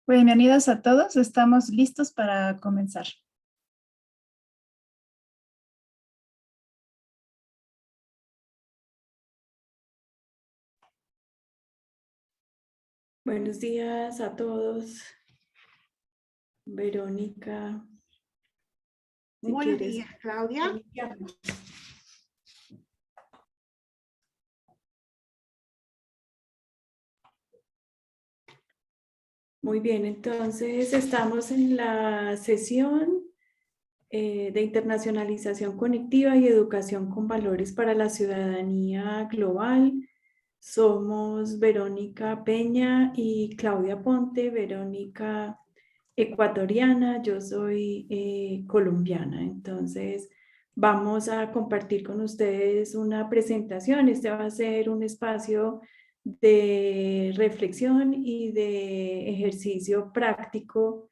Bienvenidos a todos, estamos listos para comenzar. Buenos días a todos. Verónica. Buenos días, Claudia. Muy bien, entonces estamos en la sesión de internacionalización conectiva y educación con valores para la ciudadanía global. Somos Verónica Peña y Claudia Ponte. Verónica ecuatoriana, yo soy colombiana. Entonces vamos a compartir con ustedes una presentación. Este va a ser un espacio de reflexión y de ejercicio práctico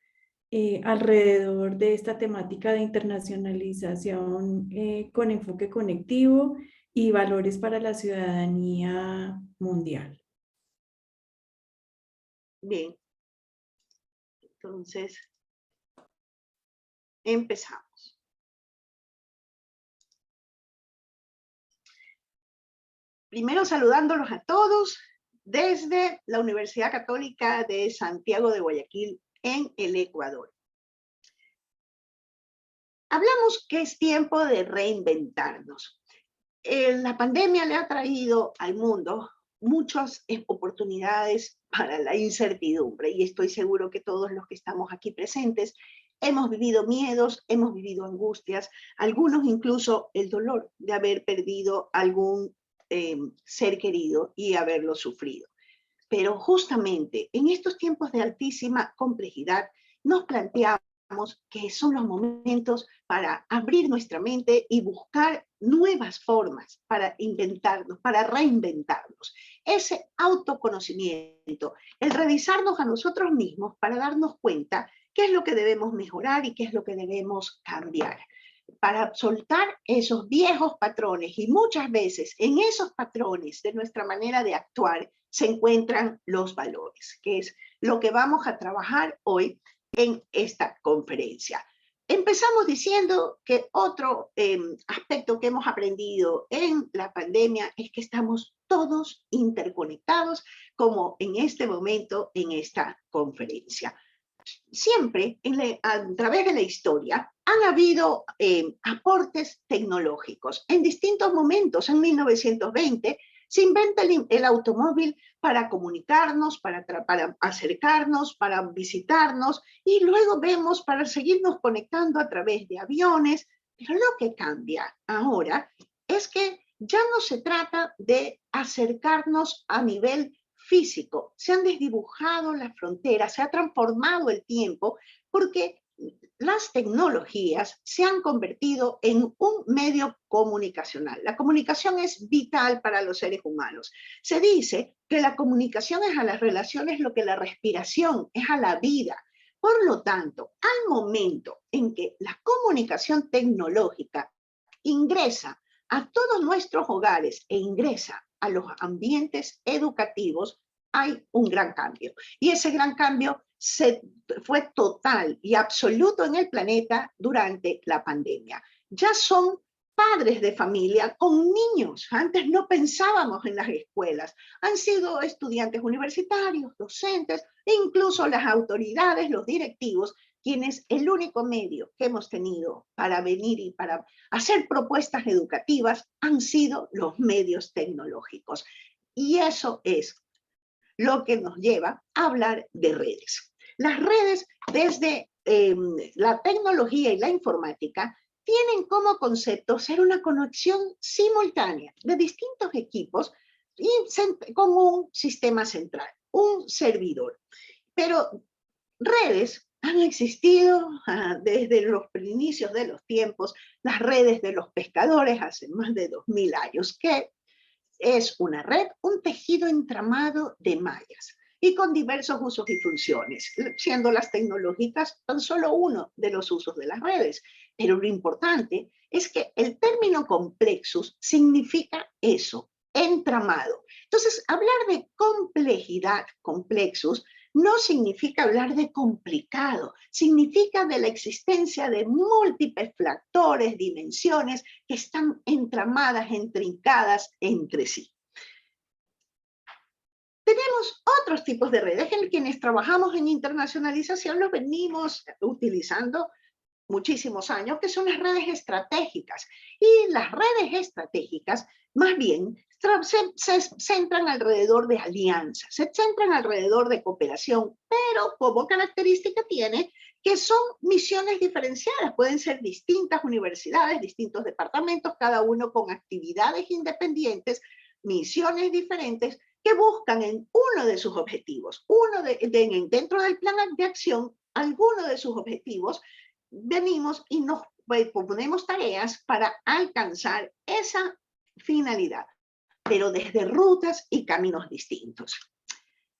alrededor de esta temática de internacionalización con enfoque conectivo y valores para la ciudadanía mundial. Bien. Entonces, empezamos. Primero saludándolos a todos desde la Universidad Católica de Santiago de Guayaquil en el Ecuador. Hablamos que es tiempo de reinventarnos. La pandemia le ha traído al mundo muchas oportunidades para la incertidumbre y estoy seguro que todos los que estamos aquí presentes hemos vivido miedos, hemos vivido angustias, algunos incluso el dolor de haber perdido algún ser querido y haberlo sufrido. Pero justamente en estos tiempos de altísima complejidad nos planteamos que son los momentos para abrir nuestra mente y buscar nuevas formas para inventarnos, para reinventarnos. Ese autoconocimiento, el revisarnos a nosotros mismos para darnos cuenta qué es lo que debemos mejorar y qué es lo que debemos cambiar. Para soltar esos viejos patrones y muchas veces en esos patrones de nuestra manera de actuar se encuentran los valores, que es lo que vamos a trabajar hoy en esta conferencia. Empezamos diciendo que otro aspecto que hemos aprendido en la pandemia es que estamos todos interconectados, como en este momento en esta conferencia. Siempre a través de la historia han habido aportes tecnológicos. En distintos momentos, en 1920, se inventa el automóvil para comunicarnos, para acercarnos, para visitarnos, y luego vemos para seguirnos conectando a través de aviones. Pero lo que cambia ahora es que ya no se trata de acercarnos a nivel físico, se han desdibujado las fronteras, se ha transformado el tiempo, porque las tecnologías se han convertido en un medio comunicacional. La comunicación es vital para los seres humanos. Se dice que la comunicación es a las relaciones lo que la respiración es a la vida. Por lo tanto, al momento en que la comunicación tecnológica ingresa a todos nuestros hogares e ingresa a los ambientes educativos, hay un gran cambio. Y ese gran cambio fue total y absoluto en el planeta durante la pandemia. Ya son padres de familia con niños. Antes no pensábamos en las escuelas. Han sido estudiantes universitarios, docentes, e incluso las autoridades, los directivos, quienes el único medio que hemos tenido para venir y para hacer propuestas educativas han sido los medios tecnológicos. Y eso es lo que nos lleva a hablar de redes. Las redes, desde la tecnología y la informática, tienen como concepto ser una conexión simultánea de distintos equipos y con un sistema central, un servidor. Pero redes han existido desde los inicios de los tiempos, las redes de los pescadores hace más de 2000 años, que es una red, un tejido entramado de mallas y con diversos usos y funciones, siendo las tecnológicas tan solo uno de los usos de las redes. Pero lo importante es que el término complexus significa eso, entramado. Entonces, hablar de complejidad, complexus, no significa hablar de complicado, significa de la existencia de múltiples factores, dimensiones que están entramadas, intrincadas entre sí. Tenemos otros tipos de redes en quienes trabajamos en internacionalización, los venimos utilizando muchísimos años, que son las redes estratégicas. Y las redes estratégicas, más bien, se centran alrededor de alianzas, se centran alrededor de cooperación, pero como característica tiene que son misiones diferenciadas, pueden ser distintas universidades, distintos departamentos, cada uno con actividades independientes, misiones diferentes, que buscan en uno de sus objetivos, dentro del plan de acción, alguno de sus objetivos, venimos y nos proponemos tareas para alcanzar esa finalidad, pero desde rutas y caminos distintos.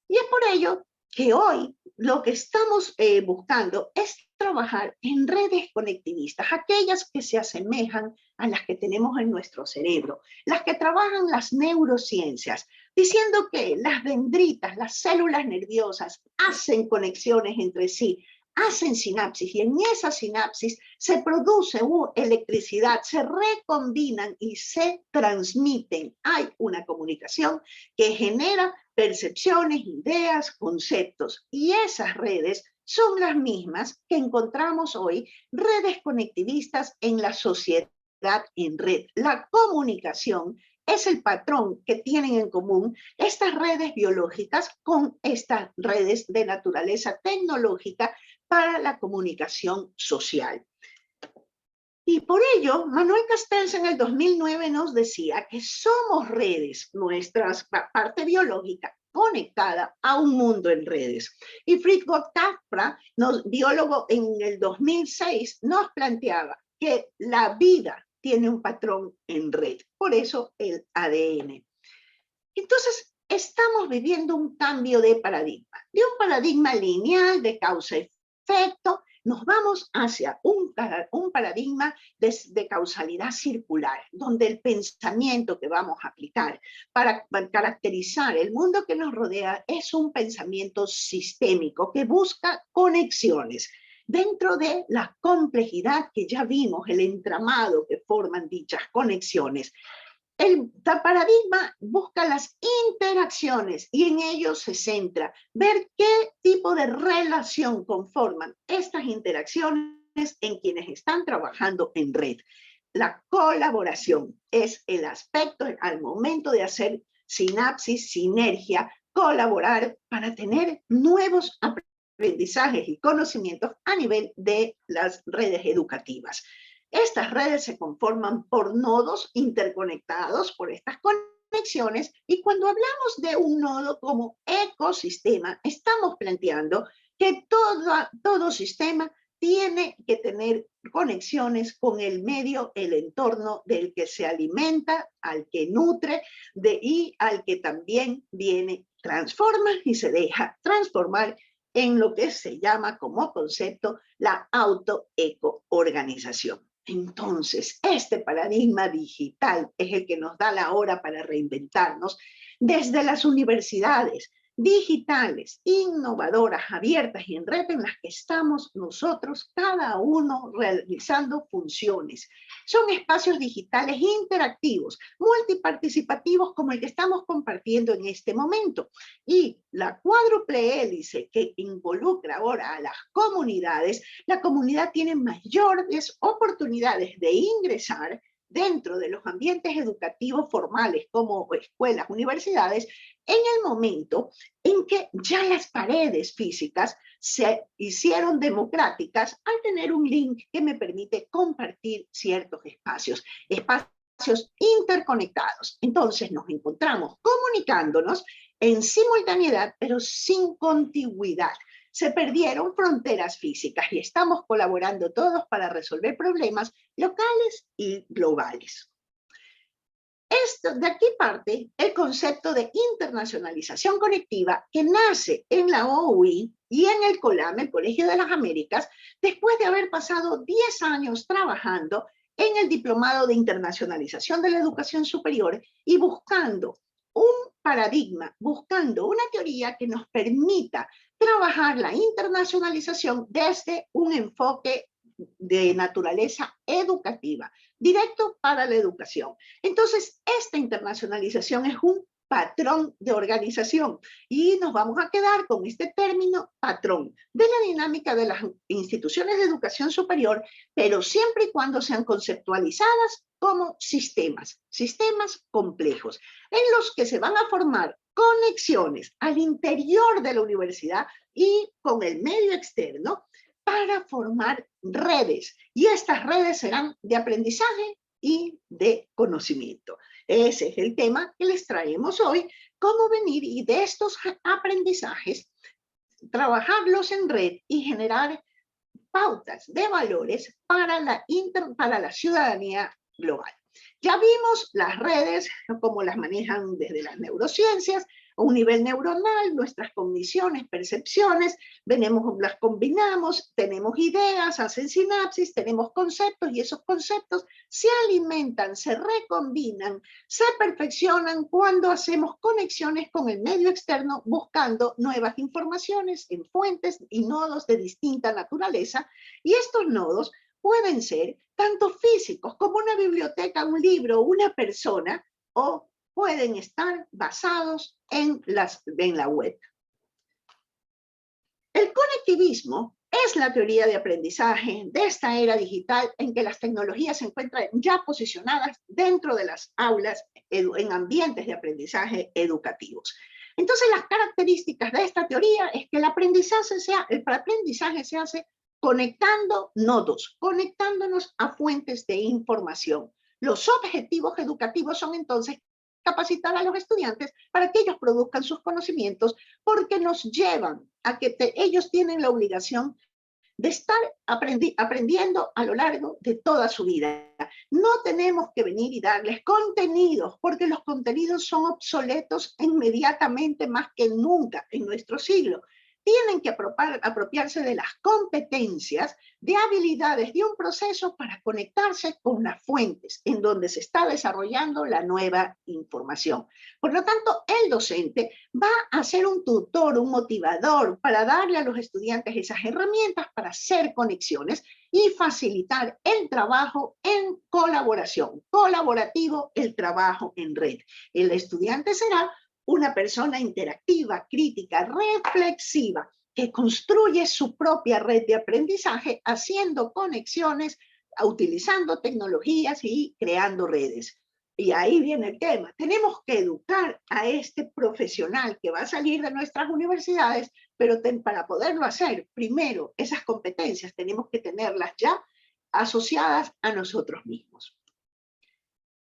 Y es por ello que hoy lo que estamos buscando es trabajar en redes conectivistas, aquellas que se asemejan a las que tenemos en nuestro cerebro, las que trabajan las neurociencias, diciendo que las dendritas, las células nerviosas, hacen conexiones entre sí, hacen sinapsis, y en esa sinapsis se produce electricidad, se recombinan y se transmiten. Hay una comunicación que genera percepciones, ideas, conceptos, y esas redes son las mismas que encontramos hoy, redes conectivistas en la sociedad en red. La comunicación es el patrón que tienen en común estas redes biológicas con estas redes de naturaleza tecnológica para la comunicación social. Y por ello, Manuel Castells en el 2009 nos decía que somos redes, nuestra parte biológica conectada a un mundo en redes. Y Fritjof Capra, biólogo en el 2006, nos planteaba que la vida tiene un patrón en red, por eso el ADN. Entonces, estamos viviendo un cambio de un paradigma lineal de causa-efecto, nos vamos hacia un paradigma de causalidad circular, donde el pensamiento que vamos a aplicar para caracterizar el mundo que nos rodea es un pensamiento sistémico que busca conexiones dentro de la complejidad que ya vimos, el entramado que forman dichas conexiones. El paradigma busca las interacciones y en ello se centra ver qué tipo de relación conforman estas interacciones en quienes están trabajando en red. La colaboración es el aspecto al momento de hacer sinapsis, sinergia, colaborar para tener nuevos aprendizajes y conocimientos a nivel de las redes educativas. Estas redes se conforman por nodos interconectados por estas conexiones, y cuando hablamos de un nodo como ecosistema, estamos planteando que todo sistema tiene que tener conexiones con el medio, el entorno del que se alimenta, al que nutre y al que también transforma y se deja transformar en lo que se llama como concepto la autoeco-organización. Entonces, este paradigma digital es el que nos da la hora para reinventarnos desde las universidades digitales, innovadoras, abiertas y en red, en las que estamos nosotros, cada uno realizando funciones. Son espacios digitales interactivos, multiparticipativos, como el que estamos compartiendo en este momento. Y la cuádruple hélice que involucra ahora a las comunidades, la comunidad tiene mayores oportunidades de ingresar dentro de los ambientes educativos formales como escuelas, universidades, en el momento en que ya las paredes físicas se hicieron democráticas al tener un link que me permite compartir ciertos espacios interconectados. Entonces nos encontramos comunicándonos en simultaneidad, pero sin contigüidad. Se perdieron fronteras físicas y estamos colaborando todos para resolver problemas locales y globales. De aquí parte el concepto de internacionalización conectiva que nace en la OUI y en el COLAM, el Colegio de las Américas, después de haber pasado 10 años trabajando en el Diplomado de Internacionalización de la Educación Superior y buscando un paradigma, buscando una teoría que nos permita trabajar la internacionalización desde un enfoque de naturaleza educativa, directo para la educación. Entonces, esta internacionalización es un patrón de organización y nos vamos a quedar con este término patrón de la dinámica de las instituciones de educación superior, pero siempre y cuando sean conceptualizadas como sistemas complejos, en los que se van a formar conexiones al interior de la universidad y con el medio externo para formar redes. Y estas redes serán de aprendizaje y de conocimiento. Ese es el tema que les traemos hoy, cómo venir y de estos aprendizajes trabajarlos en red y generar pautas de valores para la ciudadanía global. Ya vimos las redes, cómo las manejan desde las neurociencias, a un nivel neuronal, nuestras cogniciones, percepciones, las combinamos, tenemos ideas, hacen sinapsis, tenemos conceptos y esos conceptos se alimentan, se recombinan, se perfeccionan cuando hacemos conexiones con el medio externo buscando nuevas informaciones en fuentes y nodos de distinta naturaleza, y estos nodos pueden ser tanto físicos como una biblioteca, un libro, una persona, o pueden estar basados en la web. El conectivismo es la teoría de aprendizaje de esta era digital en que las tecnologías se encuentran ya posicionadas dentro de las aulas en ambientes de aprendizaje educativos. Entonces, las características de esta teoría es que el aprendizaje se hace conectando nodos, conectándonos a fuentes de información. Los objetivos educativos son entonces capacitar a los estudiantes para que ellos produzcan sus conocimientos, porque nos llevan a que ellos tienen la obligación de estar aprendiendo a lo largo de toda su vida. No tenemos que venir y darles contenidos, porque los contenidos son obsoletos inmediatamente más que nunca en nuestro siglo. Tienen que apropiarse de las competencias, de habilidades de un proceso para conectarse con las fuentes en donde se está desarrollando la nueva información. Por lo tanto, el docente va a ser un tutor, un motivador para darle a los estudiantes esas herramientas para hacer conexiones y facilitar el trabajo en colaboración, colaborativo, el trabajo en red. El estudiante será una persona interactiva, crítica, reflexiva, que construye su propia red de aprendizaje haciendo conexiones, utilizando tecnologías y creando redes. Y ahí viene el tema. Tenemos que educar a este profesional que va a salir de nuestras universidades, pero para poderlo hacer, primero, esas competencias tenemos que tenerlas ya asociadas a nosotros mismos.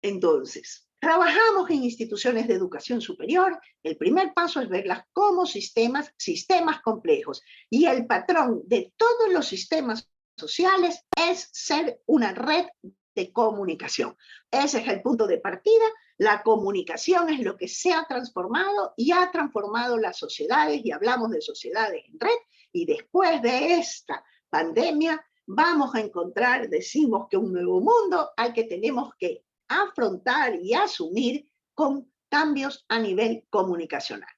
Entonces, trabajamos en instituciones de educación superior. El primer paso es verlas como sistemas complejos. Y el patrón de todos los sistemas sociales es ser una red de comunicación. Ese es el punto de partida. La comunicación es lo que se ha transformado y ha transformado las sociedades, y hablamos de sociedades en red, y después de esta pandemia vamos a encontrar, decimos que un nuevo mundo al que tenemos que afrontar y asumir con cambios a nivel comunicacional.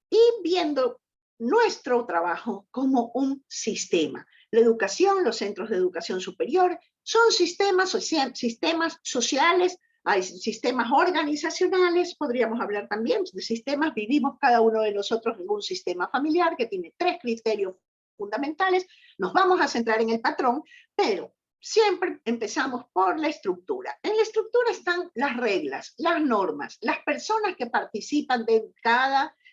Y viendo nuestro trabajo como un sistema. La educación, los centros de educación superior, son sistemas sociales, hay sistemas organizacionales, podríamos hablar también de sistemas, vivimos cada uno de nosotros en un sistema familiar que tiene 3 criterios fundamentales. Nos vamos a centrar en el patrón, pero siempre empezamos por la estructura. En la estructura están las reglas, las normas, las personas que participan de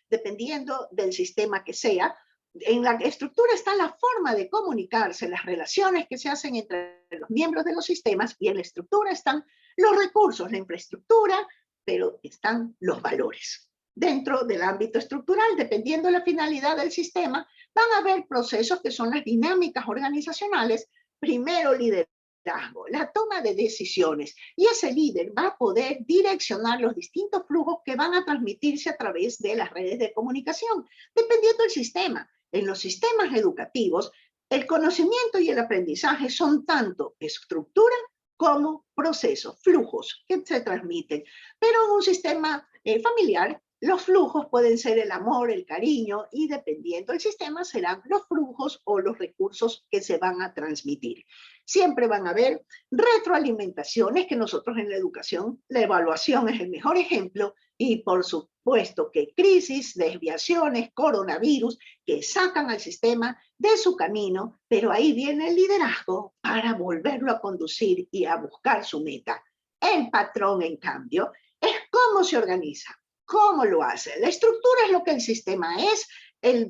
dependiendo del sistema que sea. En la estructura está la forma de comunicarse, las relaciones que se hacen entre los miembros de los sistemas, y en la estructura están los recursos, la infraestructura, pero están los valores. Dentro del ámbito estructural, dependiendo de la finalidad del sistema, van a haber procesos que son las dinámicas organizacionales. Primero, liderazgo, la toma de decisiones, y ese líder va a poder direccionar los distintos flujos que van a transmitirse a través de las redes de comunicación, dependiendo del sistema. En los sistemas educativos, el conocimiento y el aprendizaje son tanto estructura como procesos, flujos que se transmiten. Pero en un sistema familiar, los flujos pueden ser el amor, el cariño, y dependiendo del sistema serán los flujos o los recursos que se van a transmitir. Siempre van a haber retroalimentaciones que nosotros en la educación, la evaluación es el mejor ejemplo, y por supuesto que crisis, desviaciones, coronavirus, que sacan al sistema de su camino, pero ahí viene el liderazgo para volverlo a conducir y a buscar su meta. El patrón, en cambio, es cómo se organiza, cómo lo hace. La estructura es lo que el sistema es,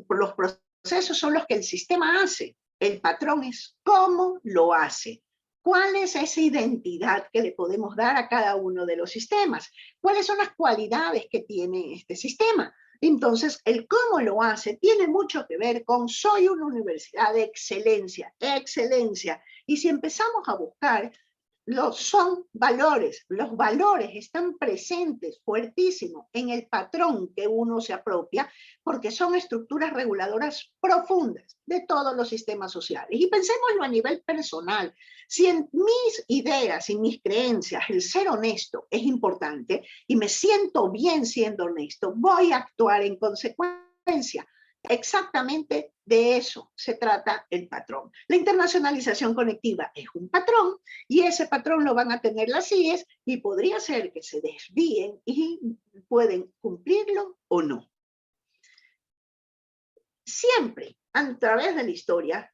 los procesos son los que el sistema hace. El patrón es cómo lo hace. ¿Cuál es esa identidad que le podemos dar a cada uno de los sistemas? ¿Cuáles son las cualidades que tiene este sistema? Entonces, el cómo lo hace tiene mucho que ver con soy una universidad de excelencia, excelencia. Y si empezamos a buscar, son valores, los valores están presentes fuertísimos en el patrón que uno se apropia, porque son estructuras reguladoras profundas de todos los sistemas sociales. Y pensémoslo a nivel personal. Si en mis ideas y mis creencias el ser honesto es importante y me siento bien siendo honesto, voy a actuar en consecuencia. Exactamente de eso se trata el patrón. La internacionalización conectiva es un patrón y ese patrón lo van a tener las CIES y podría ser que se desvíen y pueden cumplirlo o no. Siempre, a través de la historia,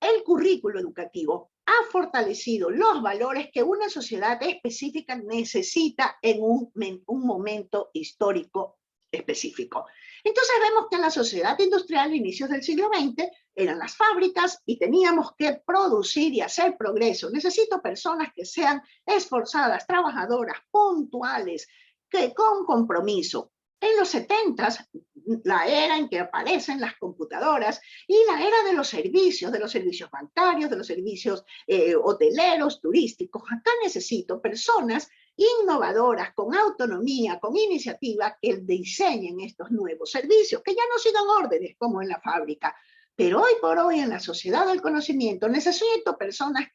el currículo educativo ha fortalecido los valores que una sociedad específica necesita en un momento histórico específico. Entonces vemos que en la sociedad industrial, a inicios del siglo XX, eran las fábricas y teníamos que producir y hacer progreso. Necesito personas que sean esforzadas, trabajadoras, puntuales, que con compromiso. En los 70s, la era en que aparecen las computadoras y la era de los servicios bancarios, de los servicios hoteleros, turísticos. Acá necesito personas innovadoras, con autonomía, con iniciativa, que diseñen estos nuevos servicios, que ya no sigan órdenes como en la fábrica. Pero hoy por hoy en la sociedad del conocimiento necesito personas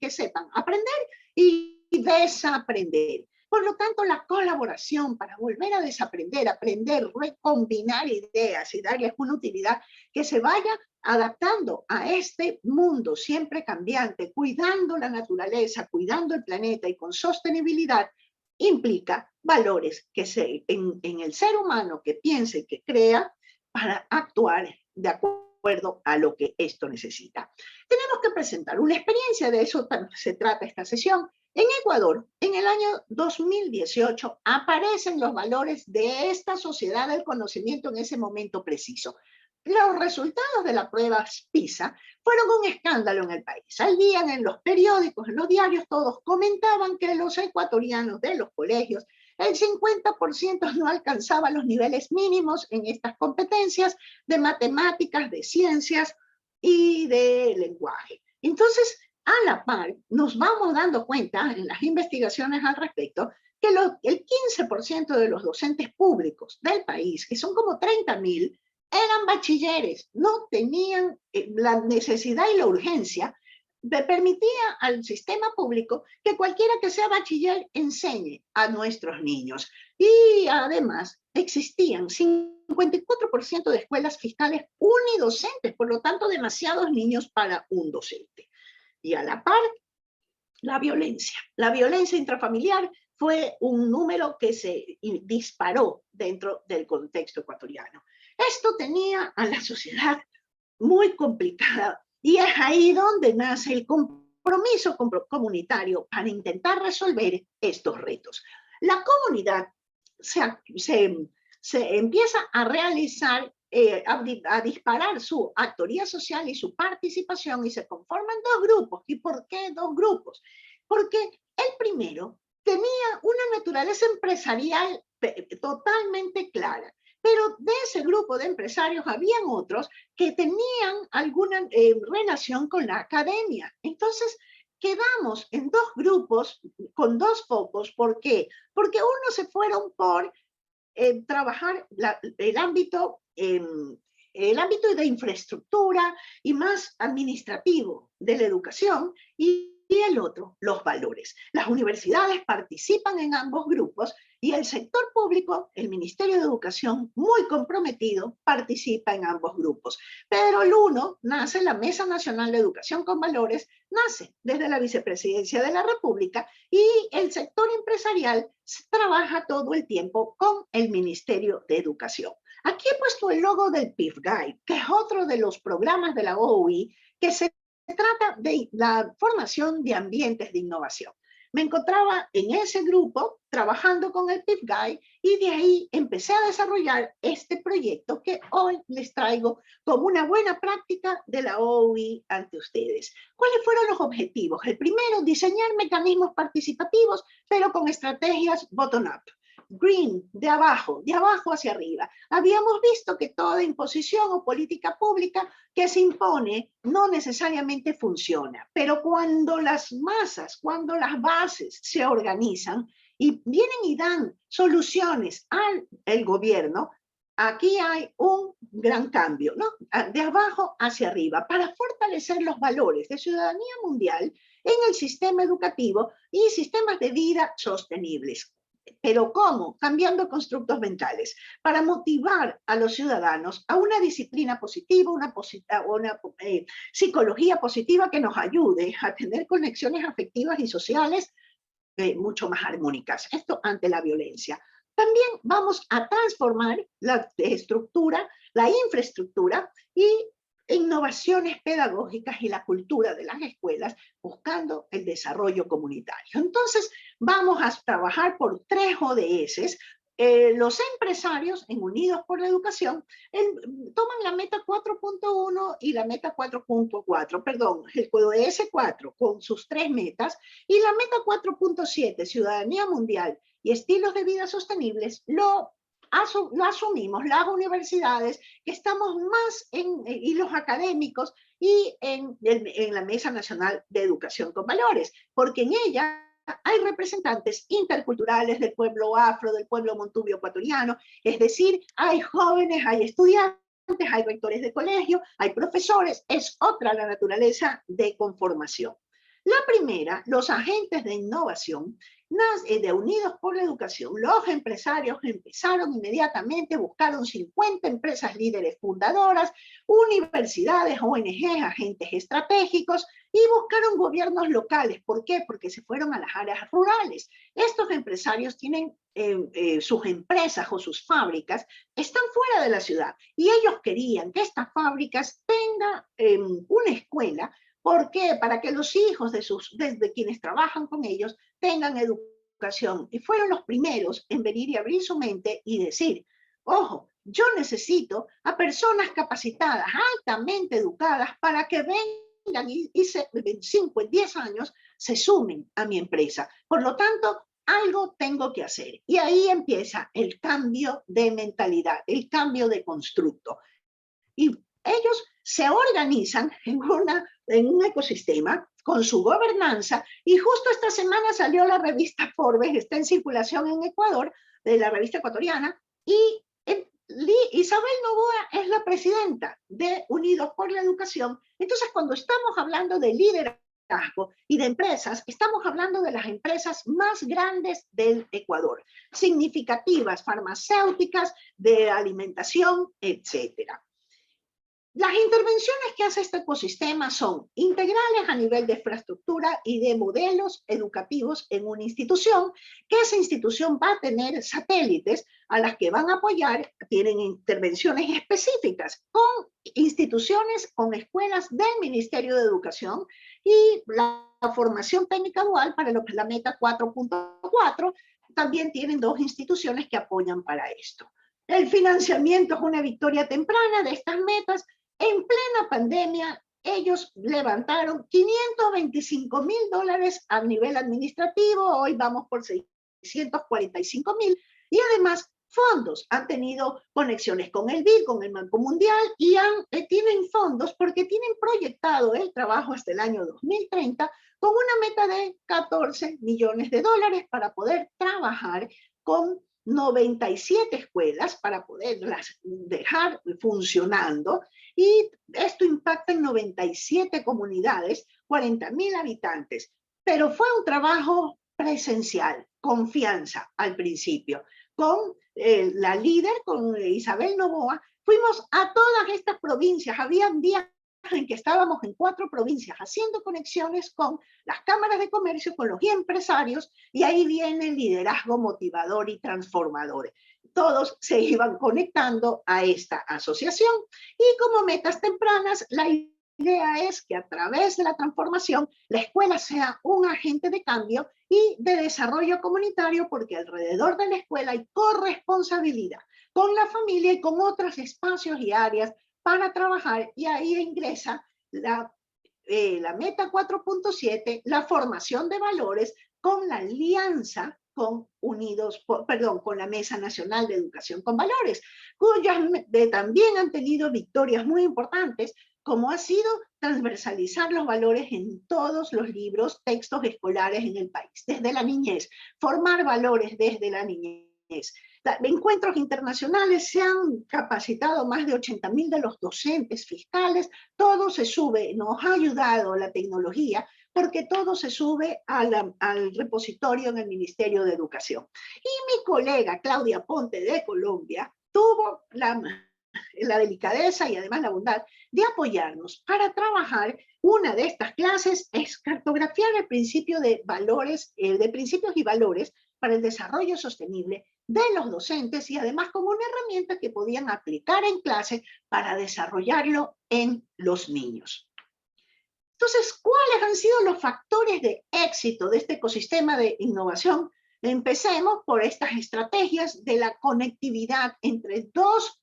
que sepan aprender y desaprender. Por lo tanto, la colaboración para volver a desaprender, aprender, recombinar ideas y darles una utilidad que se vaya adaptando a este mundo siempre cambiante, cuidando la naturaleza, cuidando el planeta y con sostenibilidad, implica valores que en el ser humano que piense y que crea para actuar de acuerdo a lo que esto necesita. Tenemos que presentar una experiencia, de eso se trata esta sesión. En Ecuador, en el año 2018, aparecen los valores de esta sociedad del conocimiento en ese momento preciso. Los resultados de la prueba PISA fueron un escándalo en el país. Salían en los periódicos, en los diarios, todos comentaban que los ecuatorianos de los colegios, el 50% no alcanzaba los niveles mínimos en estas competencias de matemáticas, de ciencias y de lenguaje. Entonces, a la par, nos vamos dando cuenta en las investigaciones al respecto que el 15% de los docentes públicos del país, que son como 30.000, eran bachilleres, no tenían la necesidad y la urgencia de permitía al sistema público que cualquiera que sea bachiller enseñe a nuestros niños. Y además existían 54% de escuelas fiscales unidocentes, por lo tanto demasiados niños para un docente. Y a la par, la violencia. La violencia intrafamiliar fue un número que se disparó dentro del contexto ecuatoriano. Esto tenía a la sociedad muy complicada y es ahí donde nace el compromiso comunitario para intentar resolver estos retos. La comunidad se empieza a realizar, a disparar su actoría social y su participación y se conforman dos grupos. ¿Y por qué dos grupos? Porque el primero tenía una naturaleza empresarial totalmente clara. Pero de ese grupo de empresarios habían otros que tenían alguna relación con la academia. Entonces, quedamos en dos grupos con dos focos. ¿Por qué? Porque unos se fueron por trabajar el ámbito de infraestructura y más administrativo de la educación, y y el otro, los valores. Las universidades participan en ambos grupos y el sector público, el Ministerio de Educación, muy comprometido, participa en ambos grupos. Pero el uno nace, la Mesa Nacional de Educación con Valores, nace desde la Vicepresidencia de la República y el sector empresarial trabaja todo el tiempo con el Ministerio de Educación. Aquí he puesto el logo del PIFGAI, que es otro de los programas de la OUI que se trata de la formación de ambientes de innovación. Me encontraba en ese grupo trabajando con el PIFGAI y de ahí empecé a desarrollar este proyecto que hoy les traigo como una buena práctica de la OUI ante ustedes. ¿Cuáles fueron los objetivos? El primero, diseñar mecanismos participativos, pero con estrategias bottom-up. Green, de abajo hacia arriba. Habíamos visto que toda imposición o política pública que se impone no necesariamente funciona, pero cuando las masas, cuando las bases se organizan y vienen y dan soluciones al gobierno, aquí hay un gran cambio, ¿no? De abajo hacia arriba, para fortalecer los valores de ciudadanía mundial en el sistema educativo y sistemas de vida sostenibles. ¿Pero cómo? Cambiando constructos mentales, para motivar a los ciudadanos a una disciplina positiva, una psicología positiva que nos ayude a tener conexiones afectivas y sociales mucho más armónicas. Esto ante la violencia. También vamos a transformar la estructura, la infraestructura y innovaciones pedagógicas y la cultura de las escuelas buscando el desarrollo comunitario. Entonces, vamos a trabajar por 3 ODS. Los empresarios en Unidos por la Educación toman la meta 4.1 y la meta 4.4, perdón, el ODS 4 con sus 3 metas y la meta 4.7, ciudadanía mundial y estilos de vida sostenibles, lo asumimos las universidades que estamos más y los académicos y en la Mesa Nacional de Educación con Valores, porque en ella hay representantes interculturales del pueblo afro, del pueblo montubio ecuatoriano, es decir, hay jóvenes, hay estudiantes, hay rectores de colegio, hay profesores, es otra la naturaleza de conformación. La primera, los agentes de innovación de Unidos por la Educación, los empresarios empezaron inmediatamente, buscaron 50 empresas líderes fundadoras, universidades, ONGs, agentes estratégicos y buscaron gobiernos locales. ¿Por qué? Porque se fueron a las áreas rurales. Estos empresarios tienen sus empresas o sus fábricas, están fuera de la ciudad y ellos querían que estas fábricas tengan una escuela. ¿Por qué? Para que los hijos de quienes trabajan con ellos tengan educación. Y fueron los primeros en venir y abrir su mente y decir, ojo, yo necesito a personas capacitadas, altamente educadas, para que vengan y en 5, en 10 años se sumen a mi empresa. Por lo tanto, algo tengo que hacer. Y ahí empieza el cambio de mentalidad, el cambio de constructo. Y ellos se organizan en un ecosistema con su gobernanza y justo esta semana salió la revista Forbes, está en circulación en Ecuador, de la revista ecuatoriana, y Isabel Noboa es la presidenta de Unidos por la Educación. Entonces, cuando estamos hablando de liderazgo y de empresas, estamos hablando de las empresas más grandes del Ecuador, significativas, farmacéuticas, de alimentación, etcétera. Las intervenciones que hace este ecosistema son integrales a nivel de infraestructura y de modelos educativos en una institución, que esa institución va a tener satélites a las que van a apoyar, tienen intervenciones específicas con instituciones, con escuelas del Ministerio de Educación y la formación técnica dual para lo que es la meta 4.4, también tienen 2 instituciones que apoyan para esto. El financiamiento es una victoria temprana de estas metas. En plena pandemia, ellos levantaron $525,000 a nivel administrativo, hoy vamos por 645,000, y además fondos, han tenido conexiones con el BID, con el Banco Mundial, y tienen fondos porque tienen proyectado el trabajo hasta el año 2030 con una meta de $14 millones para poder trabajar con 97 escuelas para poderlas dejar funcionando, y esto impacta en 97 comunidades, 40.000 habitantes, pero fue un trabajo presencial, confianza al principio. Con la líder, con Isabel Novoa, fuimos a todas estas provincias. Habían días en que estábamos en 4 provincias haciendo conexiones con las cámaras de comercio, con los empresarios, y ahí viene el liderazgo motivador y transformador. Todos se iban conectando a esta asociación, y como metas tempranas, la idea es que a través de la transformación la escuela sea un agente de cambio y de desarrollo comunitario, porque alrededor de la escuela hay corresponsabilidad con la familia y con otros espacios y áreas para trabajar, y ahí ingresa la meta 4.7, la formación de valores, con la alianza con con la Mesa Nacional de Educación con Valores, cuyas también han tenido victorias muy importantes, como ha sido transversalizar los valores en todos los libros, textos escolares en el país, desde la niñez, formar valores desde la niñez. Encuentros internacionales, se han capacitado más de 80.000 de los docentes fiscales, todo se sube, nos ha ayudado la tecnología, porque todo se sube al repositorio en el Ministerio de Educación. Y mi colega Claudia Ponte de Colombia tuvo la delicadeza y además la bondad de apoyarnos para trabajar. Una de estas clases es cartografiar el principio de valores, de principios y valores para el desarrollo sostenible de los docentes, y además como una herramienta que podían aplicar en clase para desarrollarlo en los niños. Entonces, ¿cuáles han sido los factores de éxito de este ecosistema de innovación? Empecemos por estas estrategias de la conectividad entre dos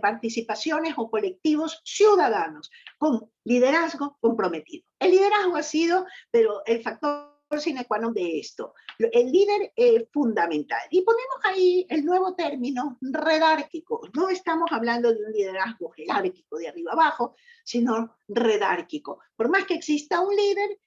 participaciones o colectivos ciudadanos con liderazgo comprometido. El liderazgo ha sido, pero el factor sine qua non de esto. El líder es fundamental. Y ponemos ahí el nuevo término redárquico. No estamos hablando de un liderazgo jerárquico de arriba abajo, sino redárquico. Por más que exista un líder,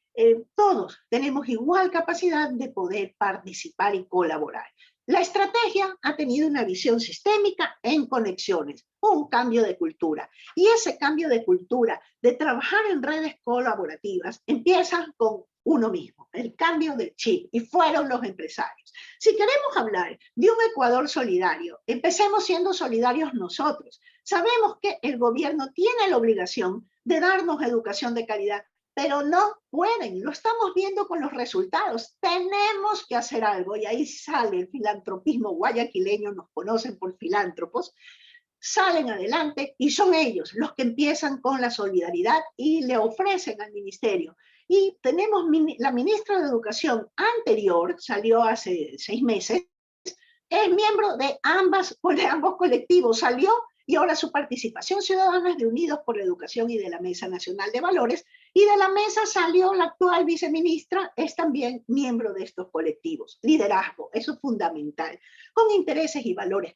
todos tenemos igual capacidad de poder participar y colaborar. La estrategia ha tenido una visión sistémica en conexiones, un cambio de cultura. Y ese cambio de cultura, de trabajar en redes colaborativas, empieza con uno mismo, el cambio del chip, y fueron los empresarios. Si queremos hablar de un Ecuador solidario, empecemos siendo solidarios nosotros. Sabemos que el gobierno tiene la obligación de darnos educación de calidad, pero no pueden, lo estamos viendo con los resultados. Tenemos que hacer algo, y ahí sale el filantropismo guayaquileño, nos conocen por filántropos, salen adelante y son ellos los que empiezan con la solidaridad y le ofrecen al ministerio. Y tenemos la ministra de Educación anterior, salió hace 6 meses, es miembro de ambos colectivos, salió, y ahora su participación ciudadana es de Unidos por la Educación y de la Mesa Nacional de Valores, y de la mesa salió la actual viceministra, es también miembro de estos colectivos. Liderazgo, eso es fundamental, con intereses y valores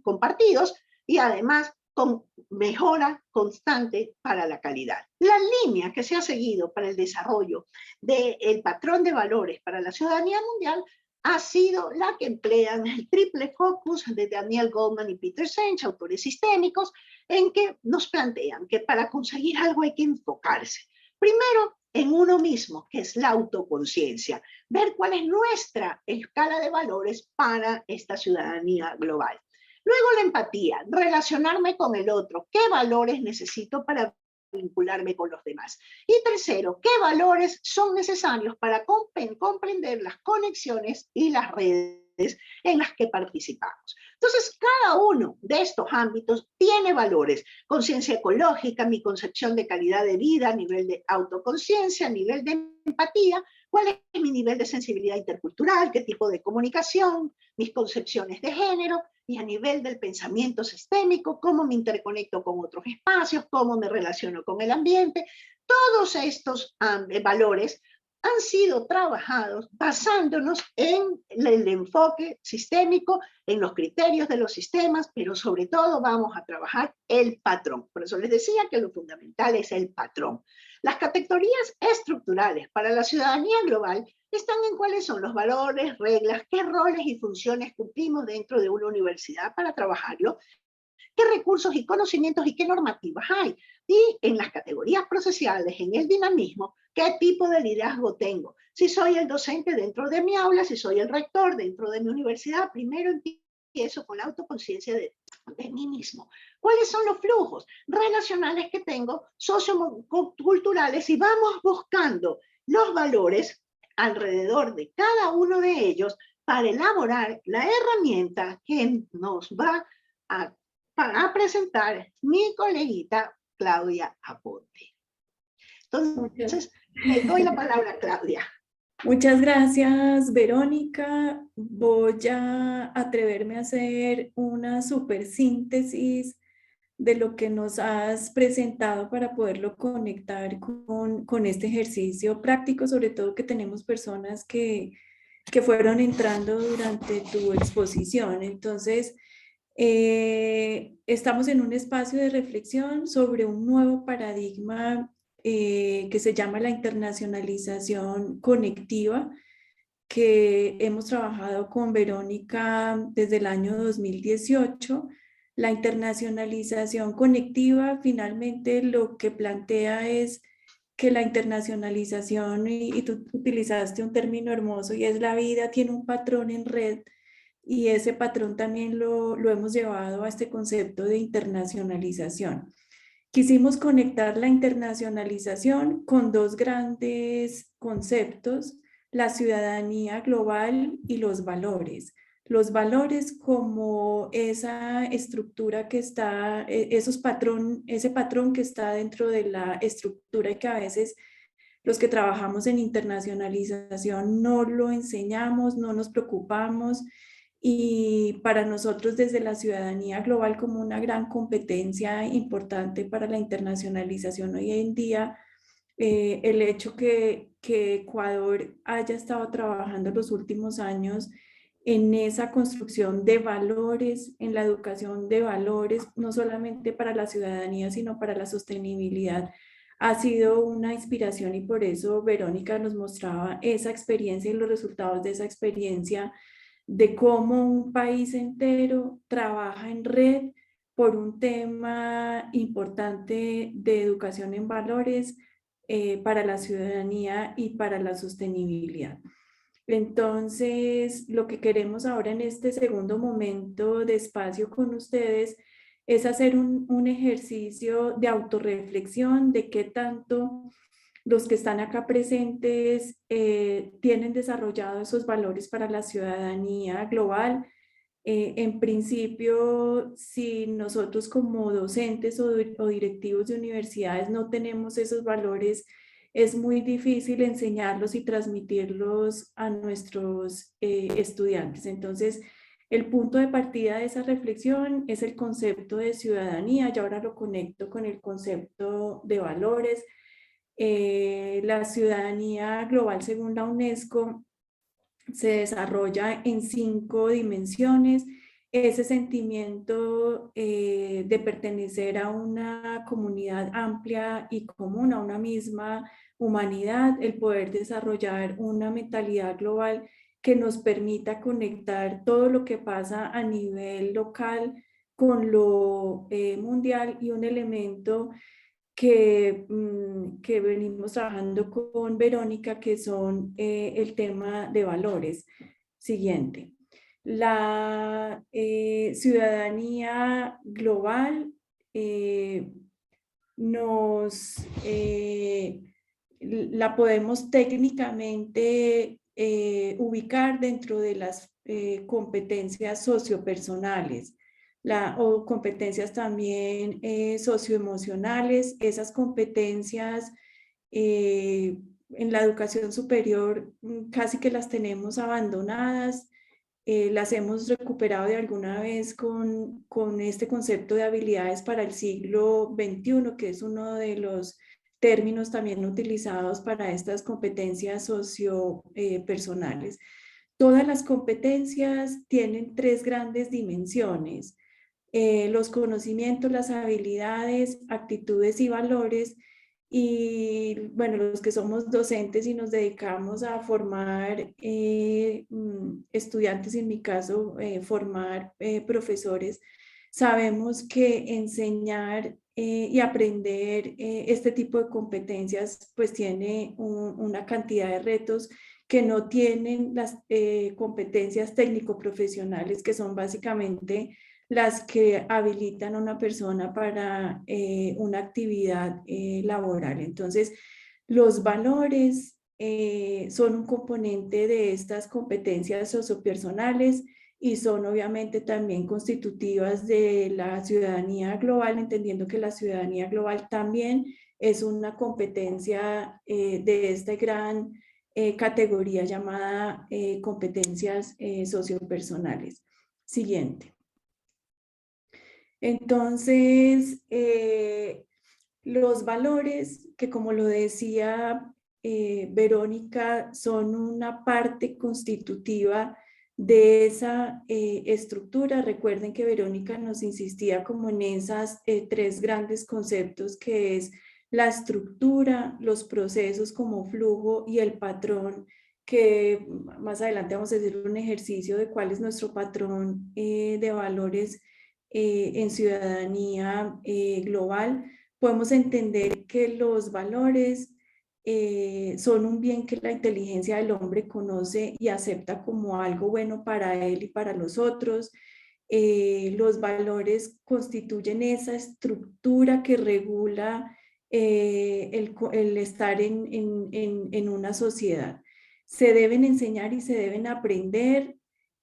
compartidos, y además con mejora constante para la calidad. La línea que se ha seguido para el desarrollo del patrón de valores para la ciudadanía mundial ha sido la que emplean el triple focus de Daniel Goleman y Peter Senge, autores sistémicos, en que nos plantean que para conseguir algo hay que enfocarse. Primero, en uno mismo, que es la autoconciencia, ver cuál es nuestra escala de valores para esta ciudadanía global. Luego la empatía, relacionarme con el otro, qué valores necesito para vincularme con los demás. Y tercero, qué valores son necesarios para comprender las conexiones y las redes en las que participamos. Entonces, cada uno de estos ámbitos tiene valores: conciencia ecológica, mi concepción de calidad de vida, nivel de autoconciencia, nivel de empatía, cuál es mi nivel de sensibilidad intercultural, qué tipo de comunicación, mis concepciones de género, y a nivel del pensamiento sistémico, cómo me interconecto con otros espacios, cómo me relaciono con el ambiente. Todos estos valores han sido trabajados basándonos en el enfoque sistémico, en los criterios de los sistemas, pero sobre todo vamos a trabajar el patrón. Por eso les decía que lo fundamental es el patrón. Las categorías estructurales para la ciudadanía global están en cuáles son los valores, reglas, qué roles y funciones cumplimos dentro de una universidad para trabajarlo, qué recursos y conocimientos y qué normativas hay. Y en las categorías procesales, en el dinamismo, qué tipo de liderazgo tengo. Si soy el docente dentro de mi aula, si soy el rector dentro de mi universidad, primero empiezo con la autoconciencia de mí mismo. ¿Cuáles son los flujos relacionales que tengo, socioculturales? Y vamos buscando los valores alrededor de cada uno de ellos para elaborar la herramienta que nos va a presentar mi coleguita Claudia Aponte. Entonces, le doy la palabra a Claudia. Muchas gracias, Verónica. Voy a atreverme a hacer una súper síntesis de lo que nos has presentado para poderlo conectar con este ejercicio práctico, sobre todo que tenemos personas que fueron entrando durante tu exposición. Entonces, estamos en un espacio de reflexión sobre un nuevo paradigma que se llama la internacionalización conectiva, que hemos trabajado con Verónica desde el año 2018. La internacionalización conectiva finalmente lo que plantea es que la internacionalización, y tú utilizaste un término hermoso, y es la vida tiene un patrón en red, y ese patrón también lo hemos llevado a este concepto de internacionalización. Quisimos conectar la internacionalización con dos grandes conceptos: la ciudadanía global y los valores. Los valores como esa estructura que está, ese patrón que está dentro de la estructura, y que a veces los que trabajamos en internacionalización no lo enseñamos, no nos preocupamos. Y para nosotros desde la ciudadanía global, como una gran competencia importante para la internacionalización hoy en día, el hecho que Ecuador haya estado trabajando los últimos años en esa construcción de valores, en la educación de valores, no solamente para la ciudadanía, sino para la sostenibilidad, ha sido una inspiración, y por eso Verónica nos mostraba esa experiencia y los resultados de esa experiencia, de cómo un país entero trabaja en red por un tema importante de educación en valores para la ciudadanía y para la sostenibilidad. Entonces, lo que queremos ahora en este segundo momento de espacio con ustedes es hacer un ejercicio de autorreflexión de qué tanto los que están acá presentes tienen desarrollado esos valores para la ciudadanía global. En principio, si nosotros como docentes o directivos de universidades no tenemos esos valores, es muy difícil enseñarlos y transmitirlos a nuestros estudiantes. Entonces, el punto de partida de esa reflexión es el concepto de ciudadanía, y ahora lo conecto con el concepto de valores. La ciudadanía global, según la UNESCO, se desarrolla en 5 dimensiones. Ese sentimiento de pertenecer a una comunidad amplia y común, a una misma humanidad, el poder desarrollar una mentalidad global que nos permita conectar todo lo que pasa a nivel local con lo mundial, y un elemento que venimos trabajando con Verónica, que son el tema de valores. Siguiente. La ciudadanía global la podemos técnicamente ubicar dentro de las competencias sociopersonales, o competencias también socioemocionales. Esas competencias en la educación superior casi que las tenemos abandonadas. Las hemos recuperado de alguna vez con este concepto de habilidades para el siglo XXI, que es uno de los términos también utilizados para estas competencias sociopersonales. Todas las competencias tienen 3 grandes dimensiones: los conocimientos, las habilidades, actitudes y valores. Y bueno, los que somos docentes y nos dedicamos a formar estudiantes, en mi caso, formar profesores, sabemos que enseñar y aprender este tipo de competencias pues tiene una cantidad de retos que no tienen las competencias técnico-profesionales, que son básicamente las que habilitan a una persona para una actividad laboral. Entonces, los valores son un componente de estas competencias sociopersonales y son obviamente también constitutivas de la ciudadanía global, entendiendo que la ciudadanía global también es una competencia de esta gran categoría llamada competencias sociopersonales. Siguiente. Entonces, los valores que, como lo decía Verónica, son una parte constitutiva de esa estructura. Recuerden que Verónica nos insistía como en esas tres grandes conceptos, que es la estructura, los procesos como flujo y el patrón, que más adelante vamos a hacer un ejercicio de cuál es nuestro patrón de valores en ciudadanía global. Podemos entender que los valores son un bien que la inteligencia del hombre conoce y acepta como algo bueno para él y para los otros. Los valores constituyen esa estructura que regula el estar en una sociedad. Se deben enseñar y se deben aprender,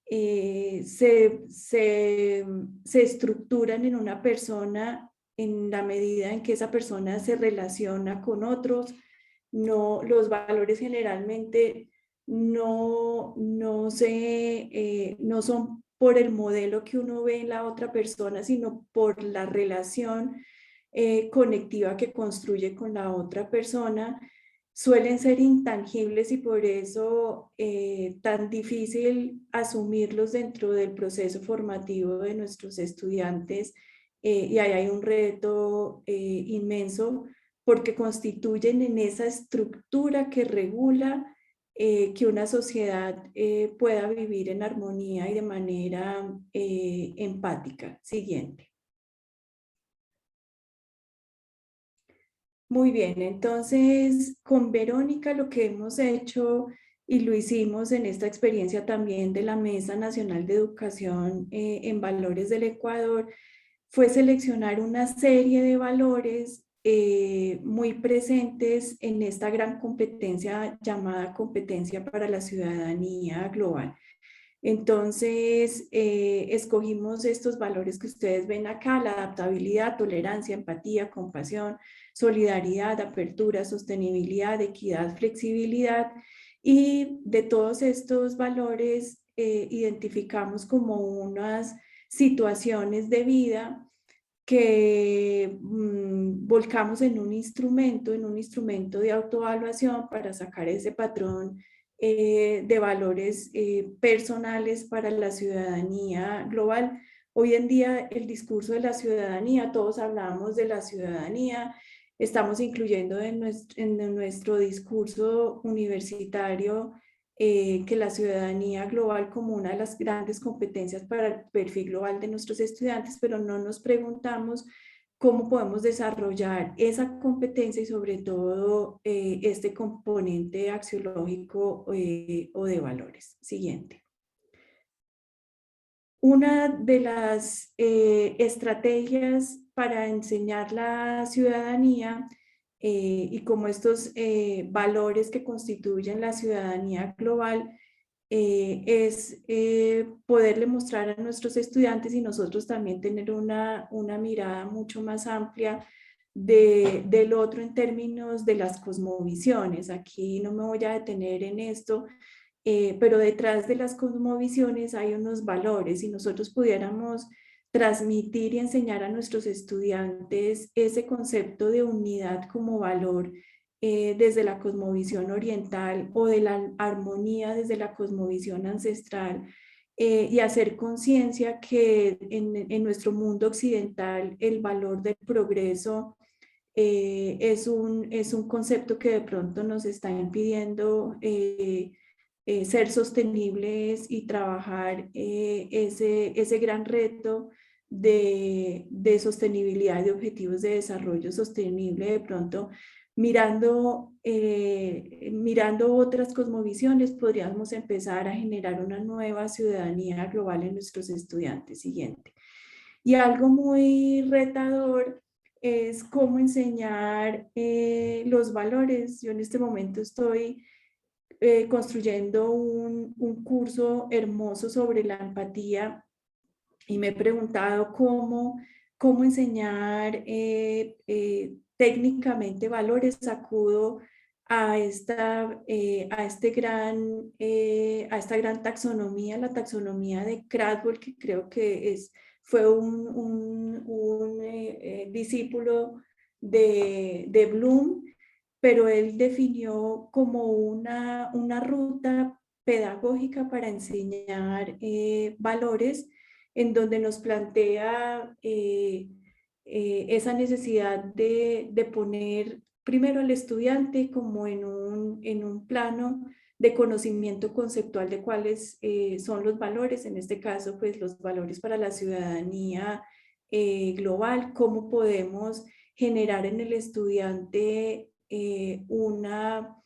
se estructuran en una persona en la medida en que esa persona se relaciona con otros. No, los valores generalmente no son por el modelo que uno ve en la otra persona, sino por la relación conectiva que construye con la otra persona. Suelen ser intangibles y por eso tan difícil asumirlos dentro del proceso formativo de nuestros estudiantes, y ahí hay un reto inmenso, porque constituyen en esa estructura que regula que una sociedad pueda vivir en armonía y de manera empática. Siguiente. Muy bien, entonces con Verónica lo que hemos hecho y lo hicimos en esta experiencia también de la Mesa Nacional de Educación en Valores del Ecuador fue seleccionar una serie de valores muy presentes en esta gran competencia llamada competencia para la ciudadanía global. Entonces, escogimos estos valores que ustedes ven acá: la adaptabilidad, tolerancia, empatía, compasión, solidaridad, apertura, sostenibilidad, equidad, flexibilidad. Y de todos estos valores identificamos como unas situaciones de vida que volcamos en un instrumento de autoevaluación para sacar ese patrón de valores personales para la ciudadanía global. Hoy en día el discurso de la ciudadanía, todos hablamos de la ciudadanía, estamos incluyendo en nuestro discurso universitario que la ciudadanía global como una de las grandes competencias para el perfil global de nuestros estudiantes, pero no nos preguntamos cómo podemos desarrollar esa competencia y sobre todo este componente axiológico o de valores. Siguiente. Una de las estrategias para enseñar la ciudadanía y como estos valores que constituyen la ciudadanía global es poderle mostrar a nuestros estudiantes y nosotros también tener una mirada mucho más amplia del otro en términos de las cosmovisiones. Aquí no me voy a detener en esto, pero detrás de las cosmovisiones hay unos valores. Si nosotros pudiéramos transmitir y enseñar a nuestros estudiantes ese concepto de unidad como valor desde la cosmovisión oriental o de la armonía desde la cosmovisión ancestral, y hacer conciencia que en nuestro mundo occidental el valor del progreso es un concepto que de pronto nos está impidiendo ser sostenibles y trabajar ese gran reto de sostenibilidad y de objetivos de desarrollo sostenible, de pronto mirando otras cosmovisiones, podríamos empezar a generar una nueva ciudadanía global en nuestros estudiantes. Siguiente. Y algo muy retador es cómo enseñar los valores. Yo en este momento estoy construyendo un curso hermoso sobre la empatía y me he preguntado cómo enseñar técnicamente valores. Acudo a esta gran taxonomía, la taxonomía de Cradwell, que creo que fue un discípulo de Bloom, pero él definió como una ruta pedagógica para enseñar valores, en donde nos plantea esa necesidad de poner primero al estudiante como en un plano de conocimiento conceptual de cuáles son los valores, en este caso pues los valores para la ciudadanía global, cómo podemos generar en el estudiante una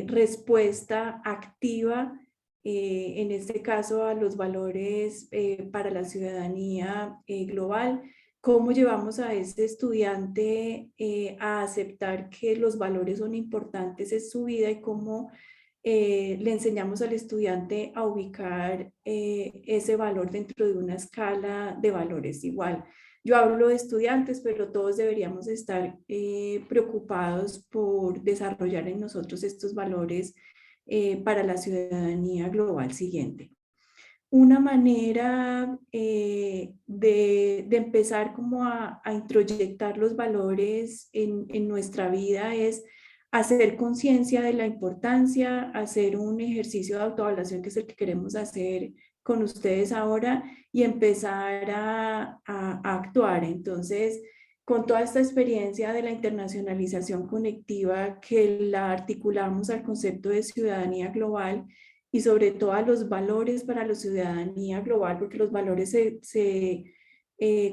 respuesta activa, en este caso a los valores para la ciudadanía global. ¿Cómo llevamos a ese estudiante a aceptar que los valores son importantes en su vida y cómo le enseñamos al estudiante a ubicar ese valor dentro de una escala de valores igual? Yo hablo de estudiantes, pero todos deberíamos estar preocupados por desarrollar en nosotros estos valores para la ciudadanía global. Siguiente. Una manera de empezar como a introyectar los valores en nuestra vida es hacer conciencia de la importancia, hacer un ejercicio de autoevaluación, que es el que queremos hacer con ustedes ahora, y empezar a actuar. Entonces, con toda esta experiencia de la internacionalización conectiva que la articulamos al concepto de ciudadanía global y sobre todo a los valores para la ciudadanía global, porque los valores se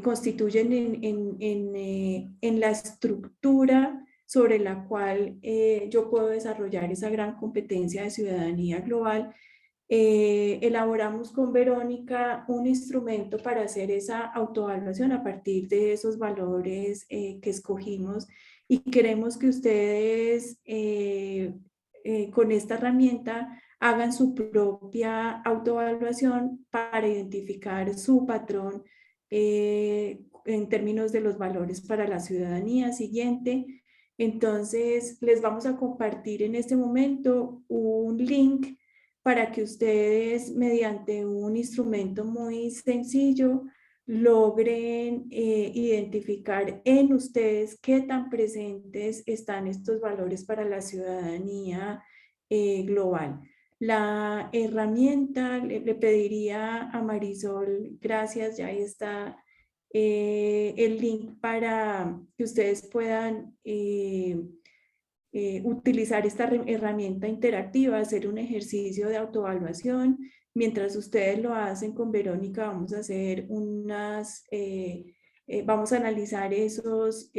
constituyen en la estructura sobre la cual yo puedo desarrollar esa gran competencia de ciudadanía global. Elaboramos con Verónica un instrumento para hacer esa autoevaluación a partir de esos valores que escogimos, y queremos que ustedes con esta herramienta hagan su propia autoevaluación para identificar su patrón en términos de los valores para la ciudadanía. Siguiente. Entonces, les vamos a compartir en este momento un link para que ustedes, mediante un instrumento muy sencillo, logren identificar en ustedes qué tan presentes están estos valores para la ciudadanía global. La herramienta, le pediría a Marisol, gracias, ya ahí está el link para que ustedes puedan utilizar esta herramienta interactiva, hacer un ejercicio de autoevaluación. Mientras ustedes lo hacen con Verónica, vamos a hacer vamos a analizar esos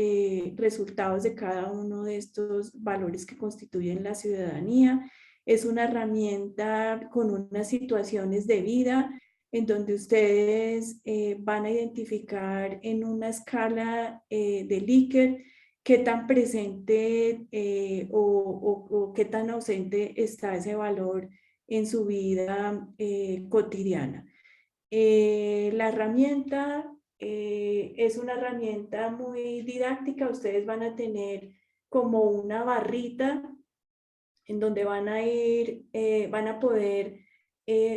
resultados de cada uno de estos valores que constituyen la ciudadanía. Es una herramienta con unas situaciones de vida en donde ustedes van a identificar en una escala de Likert qué tan presente o qué tan ausente está ese valor en su vida cotidiana. La herramienta es una herramienta muy didáctica. Ustedes van a tener como una barrita en donde van a poder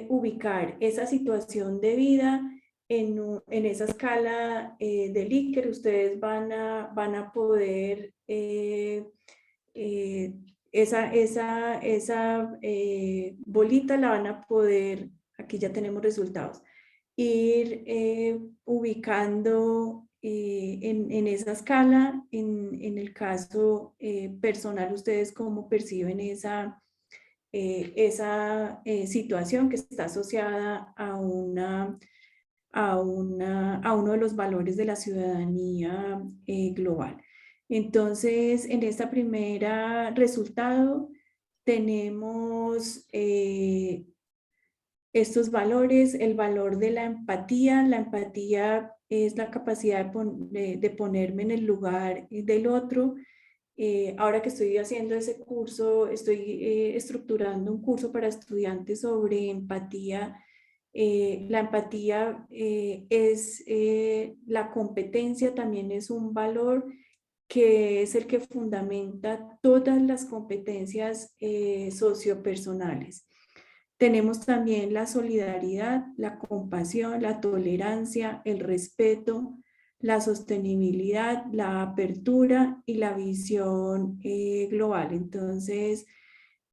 ubicar esa situación de vida en esa escala de Likert. Ustedes van a poder esa bolita la van a poder, aquí ya tenemos resultados, ir ubicando en esa escala, en el caso personal, ustedes cómo perciben esa situación que está asociada a uno de los valores de la ciudadanía global. Entonces, en esta primera resultado tenemos estos valores, el valor de la empatía. La empatía es la capacidad de ponerme en el lugar del otro. Ahora que estoy haciendo ese curso, estoy estructurando un curso para estudiantes sobre empatía. La empatía es la competencia, también es un valor que es el que fundamenta todas las competencias sociopersonales. Tenemos también la solidaridad, la compasión, la tolerancia, el respeto, la sostenibilidad, la apertura y la visión global. Entonces,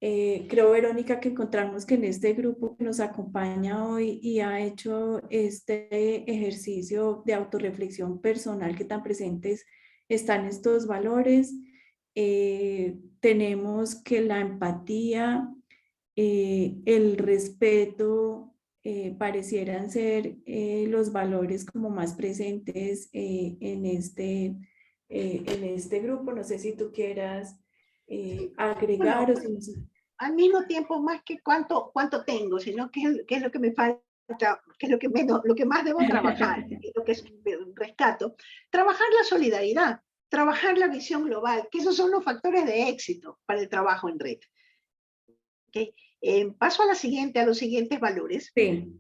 creo, Verónica, que encontramos que en este grupo que nos acompaña hoy y ha hecho este ejercicio de autorreflexión personal que tan presentes están estos valores. Tenemos que la empatía, el respeto, parecieran ser los valores como más presentes en este grupo. No sé si tú quieras agregar Bueno, o si nos... al mismo tiempo, más que cuánto tengo, sino qué es lo que me falta, qué es lo que, lo que más debo trabajar, qué es lo que rescato. Trabajar la solidaridad, trabajar la visión global, que esos son los factores de éxito para el trabajo en red. ¿Okay? Paso a los siguientes valores. Sí.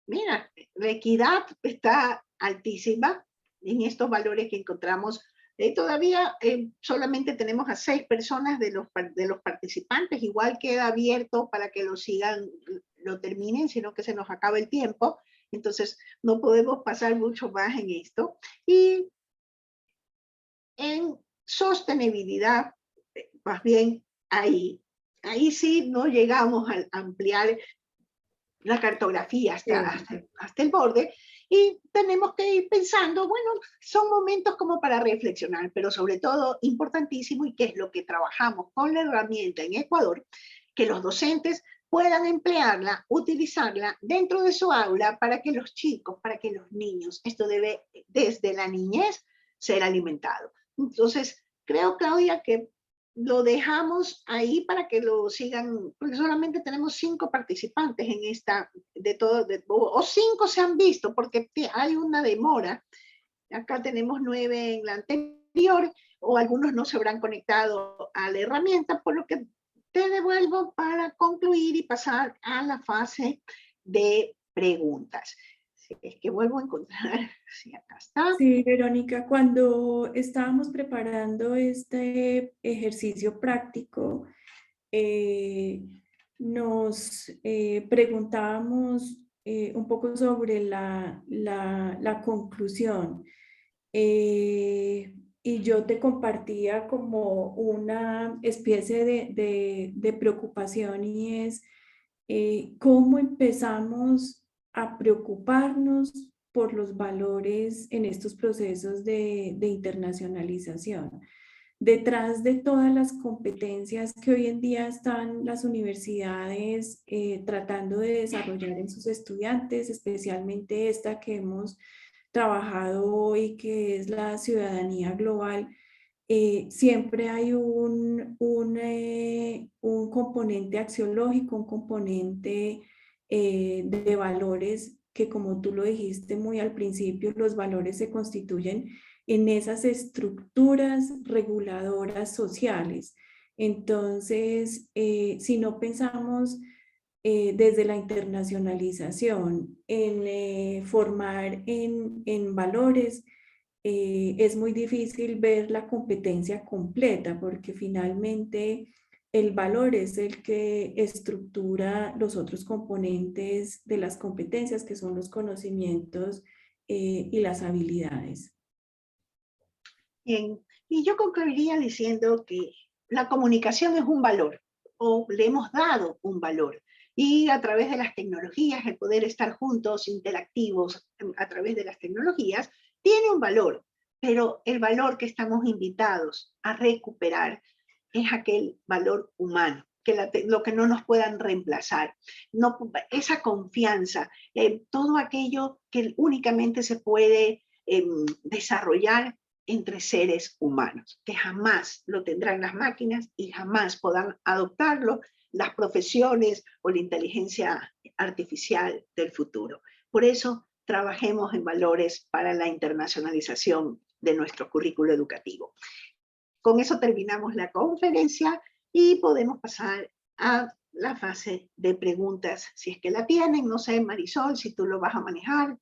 Mira, la equidad está altísima en estos valores que encontramos. Todavía solamente tenemos a 6 personas de los participantes, igual queda abierto para que lo sigan, lo terminen, sino que se nos acaba el tiempo, entonces no podemos pasar mucho más en esto. Y en sostenibilidad, más bien ahí sí no llegamos a ampliar la cartografía hasta el borde, y tenemos que ir pensando, bueno, son momentos como para reflexionar, pero sobre todo importantísimo, y que es lo que trabajamos con la herramienta en Ecuador, que los docentes puedan emplearla, utilizarla dentro de su aula para que los chicos, para que los niños, esto debe desde la niñez ser alimentado. Entonces, creo, Claudia, que lo dejamos ahí para que lo sigan, porque solamente tenemos 5 participantes en esta, o 5 se han visto, porque hay una demora. Acá tenemos 9 en la anterior, o algunos no se habrán conectado a la herramienta, por lo que te devuelvo para concluir y pasar a la fase de preguntas. Es que vuelvo a encontrar, sí, acá está. Sí, Verónica, cuando estábamos preparando este ejercicio práctico, nos preguntábamos un poco sobre la conclusión. Y yo te compartía como una especie de preocupación, y es cómo empezamos a preocuparnos por los valores en estos procesos de internacionalización. Detrás de todas las competencias que hoy en día están las universidades tratando de desarrollar en sus estudiantes, especialmente esta que hemos trabajado hoy, que es la ciudadanía global, siempre hay un componente axiológico, un componente de valores que, como tú lo dijiste muy al principio, los valores se constituyen en esas estructuras reguladoras sociales. Entonces, si no pensamos desde la internacionalización en formar en valores, es muy difícil ver la competencia completa, porque finalmente el valor es el que estructura los otros componentes de las competencias, que son los conocimientos y las habilidades. Bien, y yo concluiría diciendo que la comunicación es un valor, o le hemos dado un valor, y a través de las tecnologías, el poder estar juntos, interactivos a través de las tecnologías, tiene un valor, pero el valor que estamos invitados a recuperar es aquel valor humano, lo que no nos puedan reemplazar, no, esa confianza, todo aquello que únicamente se puede desarrollar entre seres humanos, que jamás lo tendrán las máquinas y jamás podrán adoptarlo las profesiones o la inteligencia artificial del futuro. Por eso, trabajemos en valores para la internacionalización de nuestro currículo educativo. Con eso terminamos la conferencia y podemos pasar a la fase de preguntas, si es que la tienen. No sé, Marisol, si tú lo vas a manejar,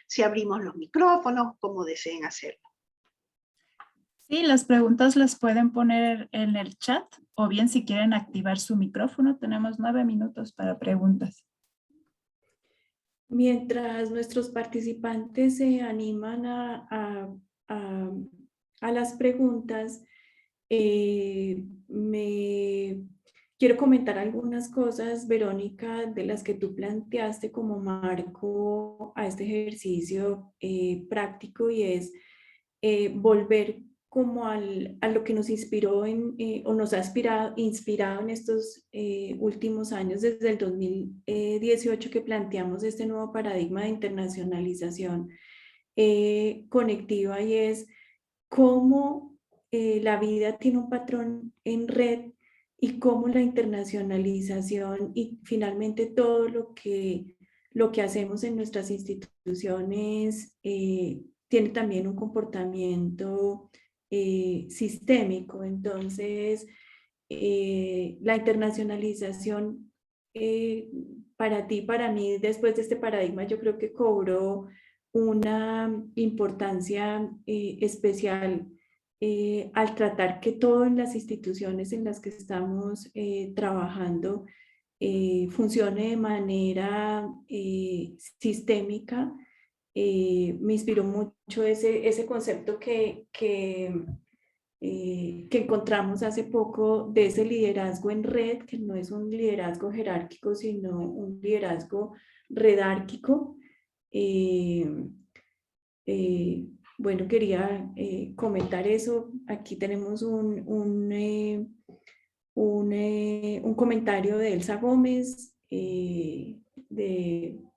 si abrimos los micrófonos, como deseen hacerlo. Sí, las preguntas las pueden poner en el chat o bien si quieren activar su micrófono, tenemos 9 minutos para preguntas. Mientras nuestros participantes se animan a las preguntas, quiero comentar algunas cosas, Verónica, de las que tú planteaste como marco a este ejercicio práctico, y es volver como a lo que nos inspiró o nos ha inspirado en estos últimos años, desde el 2018 que planteamos este nuevo paradigma de internacionalización conectiva, y es cómo la vida tiene un patrón en red y cómo la internacionalización y finalmente todo lo que hacemos en nuestras instituciones tiene también un comportamiento sistémico. Entonces, la internacionalización para ti, para mí, después de este paradigma, yo creo que cobró una importancia especial al tratar que todo en las instituciones en las que estamos trabajando funcione de manera sistémica. Me inspiró mucho ese concepto que encontramos hace poco de ese liderazgo en red, que no es un liderazgo jerárquico, sino un liderazgo redárquico. Bueno, quería comentar eso. Aquí tenemos un comentario de Elsa Gómez,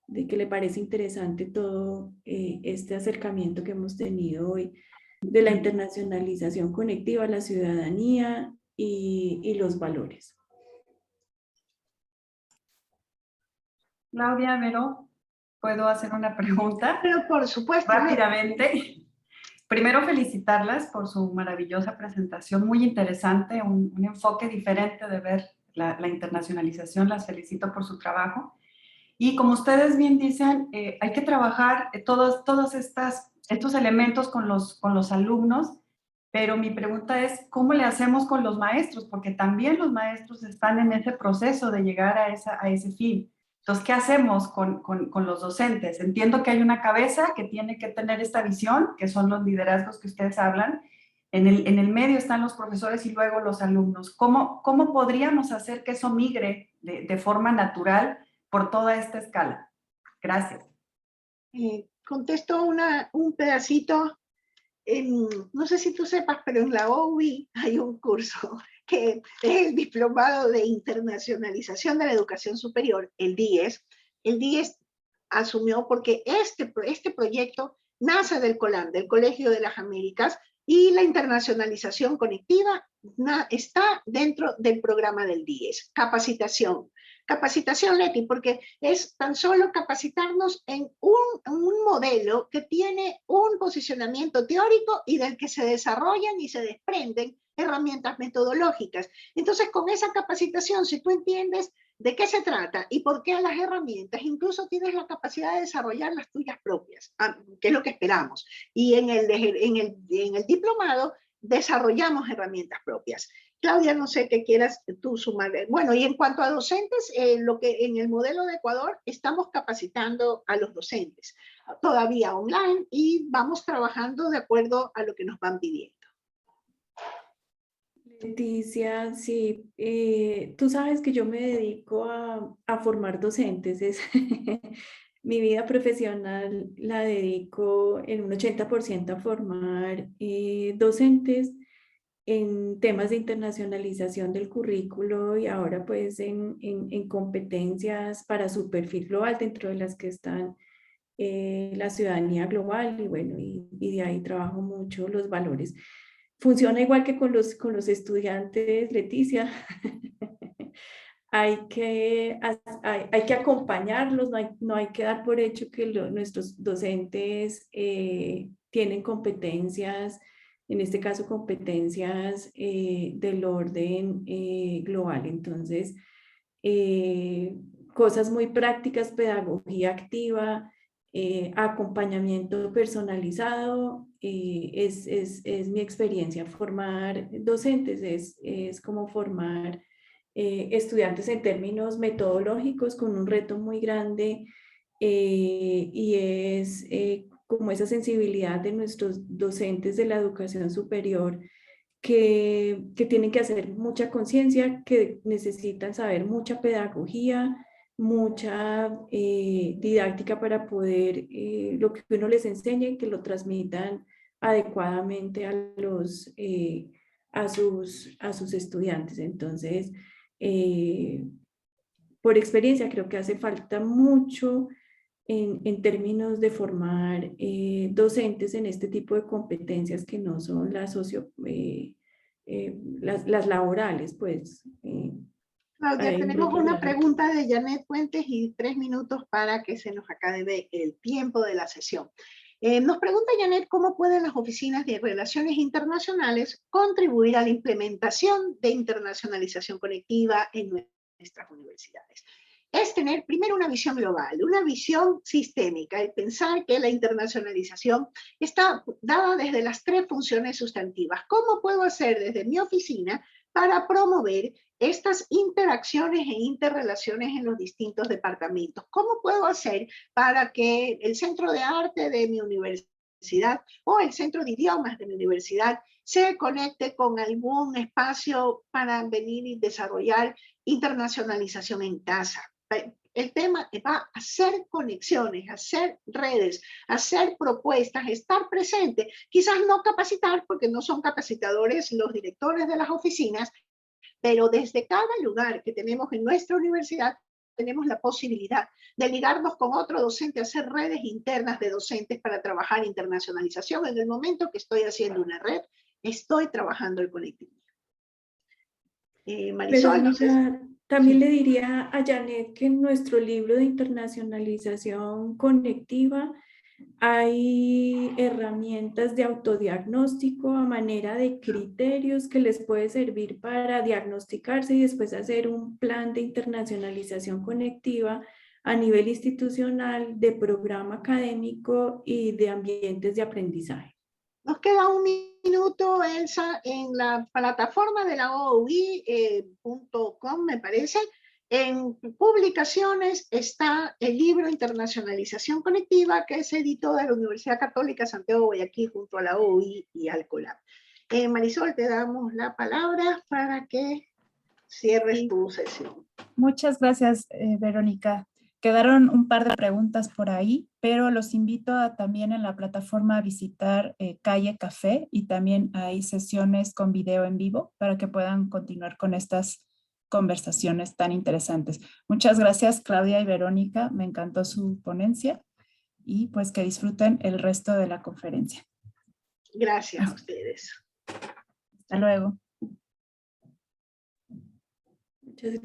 de que le parece interesante todo este acercamiento que hemos tenido hoy de la internacionalización conectiva, la ciudadanía y los valores. Claudia, Vero, ¿puedo hacer una pregunta? Pero por supuesto. Rápidamente. Primero, felicitarlas por su maravillosa presentación, muy interesante, un enfoque diferente de ver la internacionalización. Las felicito por su trabajo. Y como ustedes bien dicen, hay que trabajar todos estos elementos con los alumnos, pero mi pregunta es, ¿cómo le hacemos con los maestros? Porque también los maestros están en ese proceso de llegar a ese fin. Entonces, ¿qué hacemos con los docentes? Entiendo que hay una cabeza que tiene que tener esta visión, que son los liderazgos que ustedes hablan. En el medio están los profesores y luego los alumnos. ¿Cómo podríamos hacer que eso migre de forma natural por toda esta escala? Gracias. Contesto un pedacito. No sé si tú sepas, pero en la OUI hay un curso que es el Diplomado de Internacionalización de la Educación Superior, el DIES. El DIES asumió porque este proyecto nace del COLAM, del Colegio de las Américas, y la internacionalización conectiva está dentro del programa del DIES. Capacitación, Leti, porque es tan solo capacitarnos en un modelo que tiene un posicionamiento teórico y del que se desarrollan y se desprenden herramientas metodológicas. Entonces, con esa capacitación, si tú entiendes de qué se trata y por qué las herramientas, incluso tienes la capacidad de desarrollar las tuyas propias, que es lo que esperamos. Y en el diplomado desarrollamos herramientas propias. Claudia, no sé qué quieras tú sumar. Bueno, y en cuanto a docentes, lo que en el modelo de Ecuador estamos capacitando a los docentes, todavía online, y vamos trabajando de acuerdo a lo que nos van pidiendo. Leticia, sí, tú sabes que yo me dedico a formar docentes. Mi vida profesional la dedico en un 80% a formar docentes en temas de internacionalización del currículo y ahora pues en competencias para su perfil global, dentro de las que están la ciudadanía global y bueno, y de ahí trabajo mucho los valores. Funciona igual que con los estudiantes, Leticia. Hay que acompañarlos, no hay que dar por hecho que nuestros docentes tienen competencias, en este caso competencias del orden global. Entonces, cosas muy prácticas, pedagogía activa, acompañamiento personalizado, es mi experiencia. Formar docentes es como formar estudiantes en términos metodológicos con un reto muy grande y es como esa sensibilidad de nuestros docentes de la educación superior que tienen que hacer mucha conciencia, que necesitan saber mucha pedagogía, mucha didáctica para poder lo que uno les enseñe, que lo transmitan adecuadamente a sus estudiantes. Entonces, por experiencia creo que hace falta mucho en términos de formar docentes en este tipo de competencias que no son las laborales, pues. Claudia, tenemos una pregunta de Janet Fuentes y 3 minutos para que se nos acabe el tiempo de la sesión. Nos pregunta Janet cómo pueden las oficinas de relaciones internacionales contribuir a la implementación de internacionalización conectiva en nuestras universidades. Es tener primero una visión global, una visión sistémica, y pensar que la internacionalización está dada desde las 3 funciones sustantivas. ¿Cómo puedo hacer desde mi oficina para promover estas interacciones e interrelaciones en los distintos departamentos? ¿Cómo puedo hacer para que el centro de arte de mi universidad o el centro de idiomas de mi universidad se conecte con algún espacio para venir y desarrollar internacionalización en casa? El tema va a hacer conexiones, hacer redes, hacer propuestas, estar presente, quizás no capacitar, porque no son capacitadores los directores de las oficinas, pero desde cada lugar que tenemos en nuestra universidad tenemos la posibilidad de ligarnos con otro docente, hacer redes internas de docentes para trabajar internacionalización. En el momento que estoy haciendo una red, estoy trabajando el colectivo. Marisol, no sé. También le diría a Janet que en nuestro libro de internacionalización conectiva hay herramientas de autodiagnóstico a manera de criterios que les puede servir para diagnosticarse y después hacer un plan de internacionalización conectiva a nivel institucional, de programa académico y de ambientes de aprendizaje. Nos queda un minuto, Elsa, en la plataforma de la OUI.com, me parece. En publicaciones está el libro Internacionalización Conectiva, que se editó de la Universidad Católica Santiago Guayaquil junto a la OUI y al COLAB. Marisol, te damos la palabra para que cierres tu sesión. Muchas gracias, Verónica. Quedaron un par de preguntas por ahí, pero los invito también en la plataforma a visitar Calle Café, y también hay sesiones con video en vivo para que puedan continuar con estas conversaciones tan interesantes. Muchas gracias, Claudia y Verónica. Me encantó su ponencia y pues que disfruten el resto de la conferencia. Gracias a ustedes. Hasta luego. Muchas gracias.